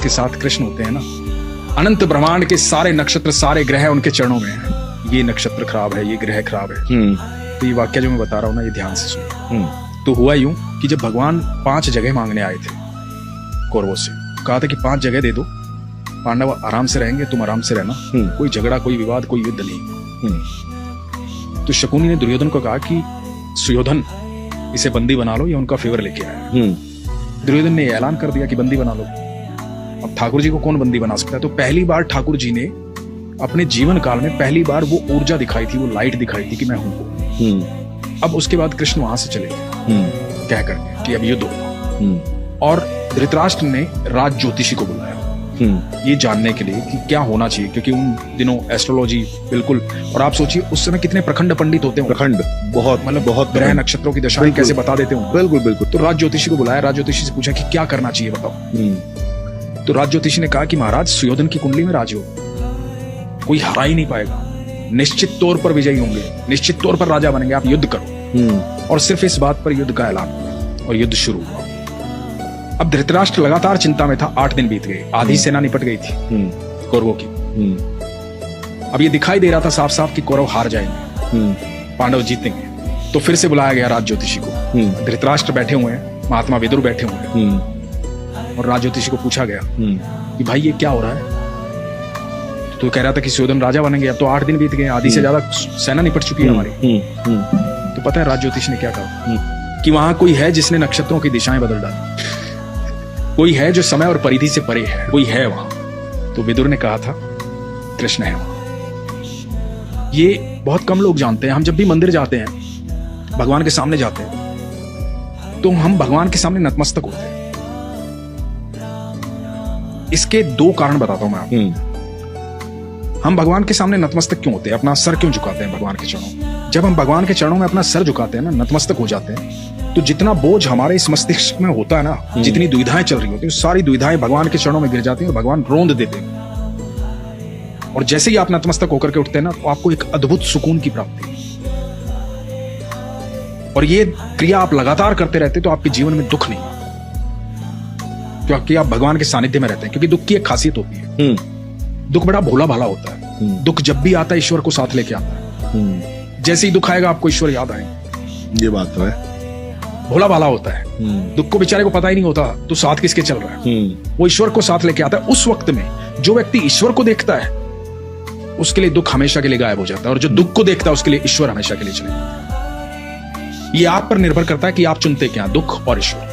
जिसके साथ कृष्ण होते हैं ना, अनंत ब्रह्मांड के सारे नक्षत्र, सारे ग्रह उनके चरणों में हैं। ये नक्षत्र खराब है, ये ग्रह खराब है। तो ये वाक्य जो मैं बता रहा हूँ ना, ये ध्यान से सुनो। तो हुआ यूं कि जब भगवान 5 जगह मांगने आए थे कौरवों से, कहा था कि 5 जगह दे दो, पांडव आराम से रहेंगे, तुम आराम से रहना, कोई झगड़ा, कोई विवाद, कोई युद्ध नहीं। तो शकुनी ने दुर्योधन को कहा कि सुयोधन, इसे बंदी बना लो, ये उनका फेवर लेके आया। दुर्योधन ने ऐलान कर दिया कि बंदी बना लो। अब ठाकुर जी को कौन बंदी बना सकता है? तो पहली बार ठाकुर जी ने अपने जीवन काल में पहली बार वो ऊर्जा दिखाई थी, वो लाइट दिखाई थी कि मैं हूं। अब उसके बाद कृष्ण वहां से चले गए कह करके कि अब युद्ध होगा। और धृतराष्ट्र ने राज ज्योतिषी को बुलाया ये जानने के लिए कि क्या होना चाहिए, क्योंकि उन दिनों एस्ट्रोलॉजी बिल्कुल, और आप सोचिए उस समय कितने प्रखंड पंडित होते हैं, प्रखंड बहुत, मतलब बहुत ग्रह नक्षत्रों की दशाएं कैसे बता देते हो। बिल्कुल बिल्कुल। तो राज ज्योतिषी को बुलाया, राज ज्योतिषी से पूछा कि क्या करना चाहिए बताओ। तो राज ज्योतिषी ने कहा कि महाराज, सुयोधन की कुंडली में राजयोग, कोई हरा ही नहीं पाएगा, निश्चित तौर पर विजयी होंगे, निश्चित तौर पर राजा बनेंगे, आप युद्ध करो। और सिर्फ इस बात पर युद्ध का ऐलान हुआ और युद्ध शुरू हुआ। अब धृतराष्ट्र लगातार चिंता में था। 8 दिन बीत गए, आधी सेना निपट गई थी कौरवों की। अब ये दिखाई दे रहा था साफ साफ कि कौरव हार जाएंगे, पांडव जीतेंगे। तो फिर से बुलाया गया राज ज्योतिषी को। धृतराष्ट्र बैठे हुए हैं, महात्मा विदुर बैठे हुए हैं, और राज ज्योतिषी को पूछा गया कि भाई ये क्या हो रहा है? तो कह रहा था कि सुयोधन राजा बनेंगे। अब तो 8 दिन बीत गए, आधी से ज्यादा सेना निपट चुकी है हमारी। तो पता है राज ज्योतिषी ने क्या कहा? कि वहां कोई है जिसने नक्षत्रों की दिशाएं बदल डाली, कोई है जो समय और परिधि से परे है, कोई है वहां। तो विदुर ने कहा था कृष्ण है वहां। ये बहुत कम लोग जानते हैं। हम जब भी मंदिर जाते हैं, भगवान के सामने जाते हैं, तो हम भगवान के सामने नतमस्तक होते हैं। इसके 2 कारण बताता हूं मैं आपको। हम भगवान के सामने नतमस्तक क्यों होते हैं, अपना सर क्यों झुकाते हैं भगवान के चरणों? जब हम भगवान के चरणों में अपना सर झुकाते हैं ना, नतमस्तक हो जाते हैं, तो जितना बोझ हमारे इस मस्तिष्क में होता है ना, जितनी दुविधाएं चल रही होती हैं, सारी दुविधाएं भगवान के चरणों में गिर जाती हैं और भगवान रोंद देते हैं। और जैसे ही आप नतमस्तक होकर के उठते हैं ना, तो आपको एक अद्भुत सुकून की प्राप्ति है। और ये क्रिया आप लगातार करते रहते तो आपके जीवन में दुख नहीं आता, क्योंकि आप भगवान के सानिध्य में रहते हैं। क्योंकि दुख की एक खासियत होती है, दुख बड़ा भोला भाला होता है। दुख जब भी आता है ईश्वर को साथ लेके आता है। जैसे ही दुख आएगा आपको ईश्वर याद आएंगे। ये बात तो है, भोला भाला होता है। दुख को बेचारे को पता ही नहीं होता तो साथ किसके चल रहा है। वो ईश्वर को साथ लेके आता है। उस वक्त में जो व्यक्ति ईश्वर को देखता है, उसके लिए दुख हमेशा के लिए गायब हो जाता है, और जो दुख को देखता है उसके लिए ईश्वर हमेशा के लिए चले जाता है। ये आप पर निर्भर करता है कि आप चुनते क्या, दुख और ईश्वर।